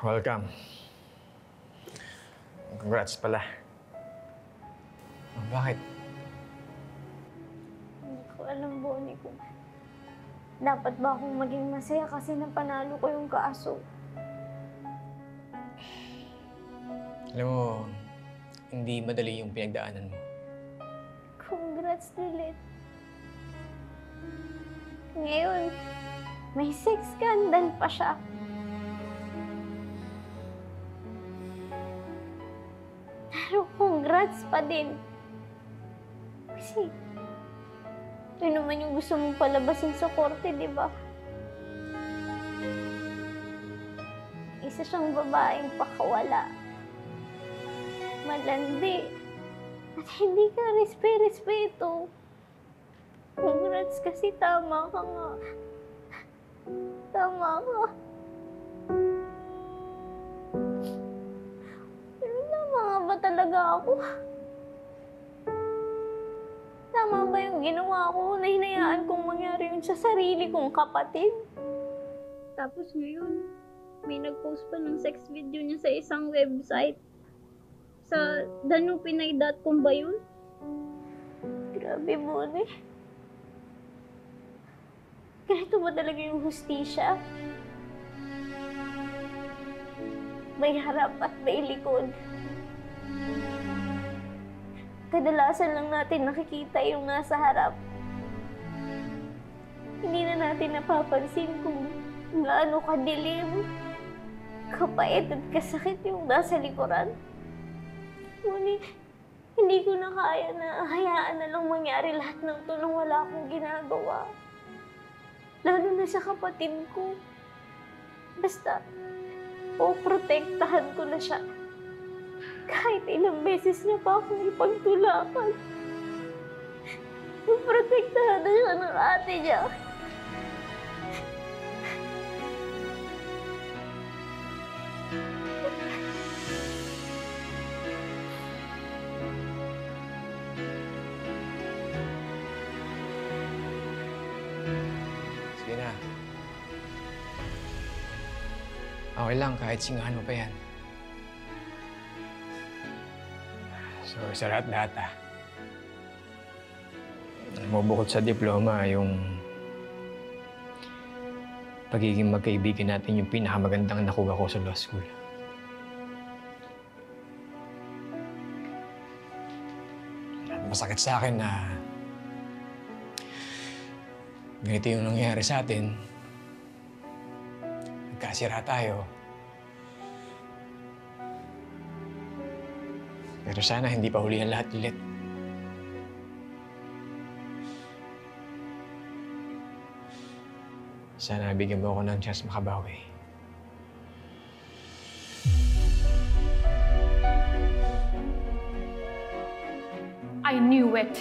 Welcome. Congrats pala. Bakit? Hindi ko alam, Bonnie, kung dapat ba akong maging masaya kasi napanalo ko yung kaso. Alam mo, hindi madali yung pinagdaanan mo. Congrats, Lilith. Ngayon, may sex scandal pa siya. Pero congrats pa din. Kasi, ito naman yung gusto mong palabasin sa korte, di ba? Isa siyang babaeng pakawala. Malandi. At hindi ka respeto. Congrats kasi tama ka nga. Tama ka. Pero tama nga ba talaga ako? Tama ba yung ginawa ko na hinayaan kong mangyari yun sa sarili kong kapatid? Tapos ngayon, may nag-post pa ng sex video niya sa isang website. Sa danupinay.com ba yun? Grabe, Bonnie. Ganito ba talaga yung hustisya? May harap at may likod. Kadalasan lang natin nakikita yung nasa harap. Hindi na natin napapansin kung gaano kadilim, kapait at kasakit yung nasa likuran. Ngunit, hindi ko na kaya na hayaan na lang mangyari lahat ng ito nang wala akong ginagawa. Lalo na sa kapatid ko. Basta, poprotektahan ko na siya. Kahit ilang beses niya pa akong ipagtulakan. Poprotektahan na siya ng ate niya. Sige na. Okay lang kahit singahan mo pa yan. So, sa lahat-lahat alam mo, bukod sa diploma, yung pagiging magkaibigan natin yung pinakamagandang nakuha ko sa law school. At masakit sa akin na ganito yung nangyari sa atin. Nagkasira tayo. Pero sana hindi pa huli ang lahat ulit. Sana bigyan mo ako ng chance makabawi. I knew it.